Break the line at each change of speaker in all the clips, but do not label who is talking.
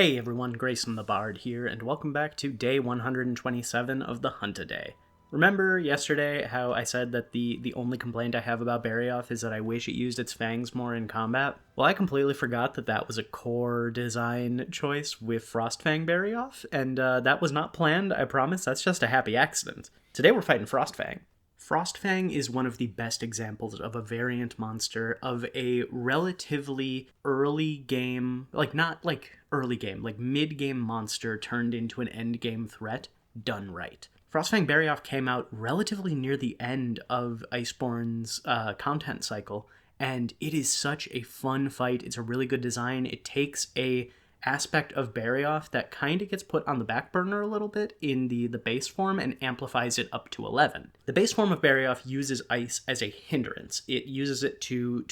Hey everyone, Grayson the Bard here, and welcome back to day 127 of the Hunt-A-Day. Remember yesterday how I said that the only complaint I have about Barioth is that I wish it used its fangs more in combat? Well, I completely forgot that that was a core design choice with Frostfang Barioth, and that was not planned, I promise. That's just a happy accident. Today we're fighting Frostfang. Frostfang is one of the best examples of a variant monster of a relatively early game, not early game, like mid-game monster turned into an end-game threat done right. Frostfang Barioth came out relatively near the end of Iceborne's content cycle, and it is such a fun fight. It's a really good design. It takes a aspect of Barioth that kind of gets put on the back burner a little bit in the base form and amplifies it up to 11. The base form of Barioth uses ice as a hindrance. It uses it to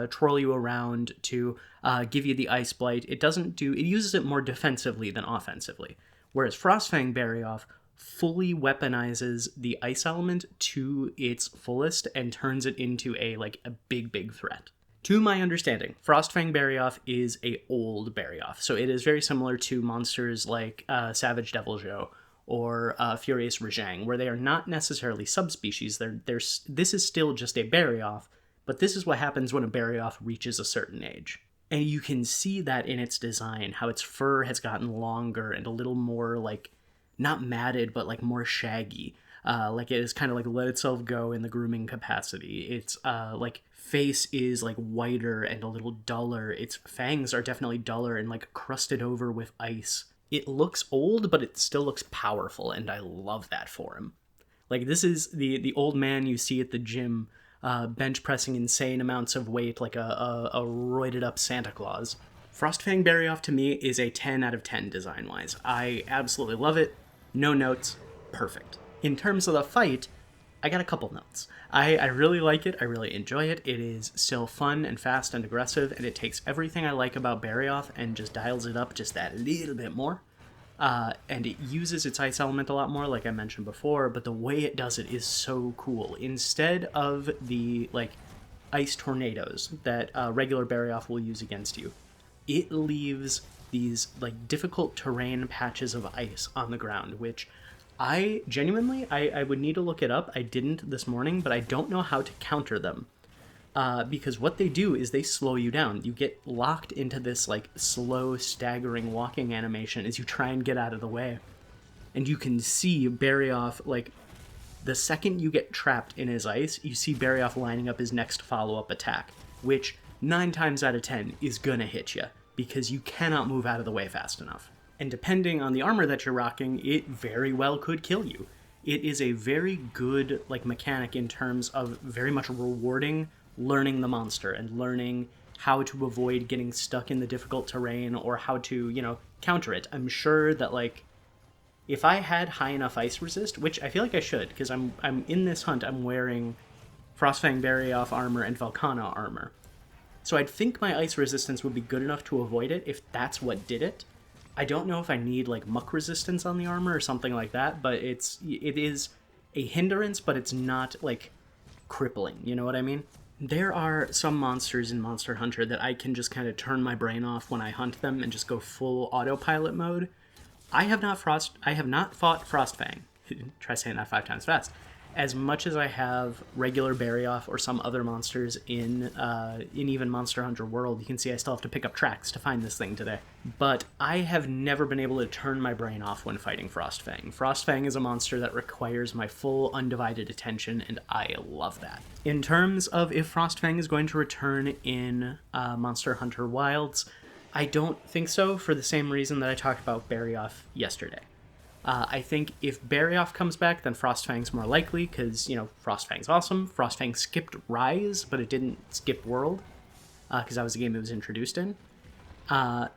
troll you around, to give you the ice blight. It uses it more defensively than offensively. Whereas Frostfang Barioth fully weaponizes the ice element to its fullest and turns it into a big threat. To my understanding, Frostfang Barioth is a old Barioth, so it is very similar to monsters like Savage Deviljho or Furious Rajang, where they are not necessarily subspecies. This is still just a Barioth, but this is what happens when a Barioth reaches a certain age. And you can see that in its design, how its fur has gotten longer and a little more, not matted, but more shaggy. It has kind of let itself go in the grooming capacity. Its face is whiter and a little duller. Its fangs are definitely duller and crusted over with ice. It looks old, but it still looks powerful, and I love that for him. This is the old man you see at the gym, bench pressing insane amounts of weight like a roided up Santa Claus. Frostfang Barioth to me is a 10 out of 10 design-wise. I absolutely love it. No notes. Perfect. In terms of the fight, I got a couple notes. I really like it. I really enjoy it. It is still fun and fast and aggressive, and it takes everything I like about Barioth and just dials it up just that little bit more. And it uses its ice element a lot more, like I mentioned before, but the way it does it is so cool. Instead of the, ice tornadoes that regular Barioth will use against you, it leaves these, difficult terrain patches of ice on the ground, which I would need to look it up. I didn't this morning, but I don't know how to counter them. Because what they do is they slow you down. You get locked into this, slow, staggering walking animation as you try and get out of the way. And you can see Barioth, the second you get trapped in his ice, you see Barioth lining up his next follow-up attack, which 9 times out of 10 is gonna hit you, because you cannot move out of the way fast enough. And depending on the armor that you're rocking, it very well could kill you. It is a very good mechanic in terms of very much rewarding learning the monster and learning how to avoid getting stuck in the difficult terrain or how to, counter it. I'm sure that if I had high enough ice resist, which I feel like I should, because I'm in this hunt, I'm wearing Frostfang Barioth armor and Velkhana armor. So I'd think my ice resistance would be good enough to avoid it if that's what did it. I don't know if I need muck resistance on the armor or something like that, but it is a hindrance, but it's not crippling, you know what I mean? There are some monsters in Monster Hunter that I can just kind of turn my brain off when I hunt them and just go full autopilot mode. I have not fought Frostfang. Try saying that 5 times fast. As much as I have regular Barioth or some other monsters in even Monster Hunter World. You can see I still have to pick up tracks to find this thing today. But I have never been able to turn my brain off when fighting Frostfang. Frostfang is a monster that requires my full undivided attention, and I love that. In terms of if Frostfang is going to return in Monster Hunter Wilds, I don't think so, for the same reason that I talked about Barioth yesterday. I think if Barioth comes back, then Frostfang's more likely, because, Frostfang's awesome. Frostfang skipped Rise, but it didn't skip World, because that was the game it was introduced in. But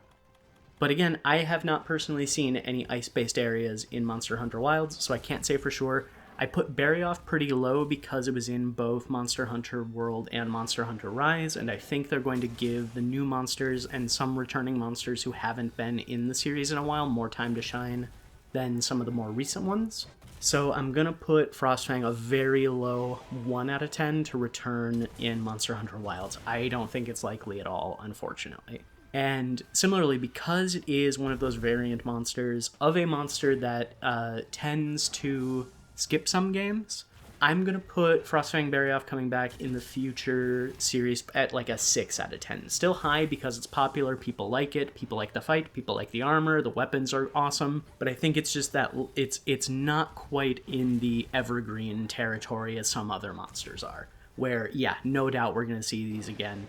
again, I have not personally seen any ice-based areas in Monster Hunter Wilds, so I can't say for sure. I put Barioth pretty low because it was in both Monster Hunter World and Monster Hunter Rise, and I think they're going to give the new monsters and some returning monsters who haven't been in the series in a while more time to shine than some of the more recent ones. So I'm gonna put Frostfang a very low 1 out of 10 to return in Monster Hunter Wilds. I don't think it's likely at all, unfortunately. And similarly, because it is one of those variant monsters of a monster that tends to skip some games, I'm going to put Frostfang Barioth coming back in the future series at like a 6 out of 10. Still high because it's popular, people like it, people like the fight, people like the armor, the weapons are awesome, but I think it's just that it's not quite in the evergreen territory as some other monsters are, where, yeah, no doubt we're going to see these again.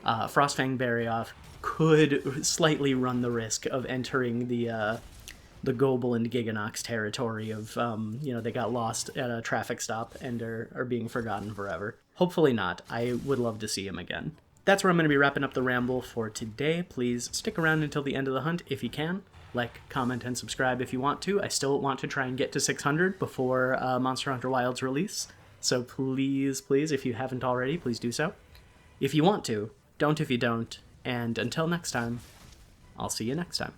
Frostfang Barioth could slightly run the risk of entering the Goble and Giganox territory of, they got lost at a traffic stop and are being forgotten forever. Hopefully not. I would love to see him again. That's where I'm going to be wrapping up the ramble for today. Please stick around until the end of the hunt if you can. Like, comment, and subscribe if you want to. I still want to try and get to 600 before Monster Hunter Wilds release. So please, if you haven't already, please do so. If you want to, don't if you don't. And until next time, I'll see you next time.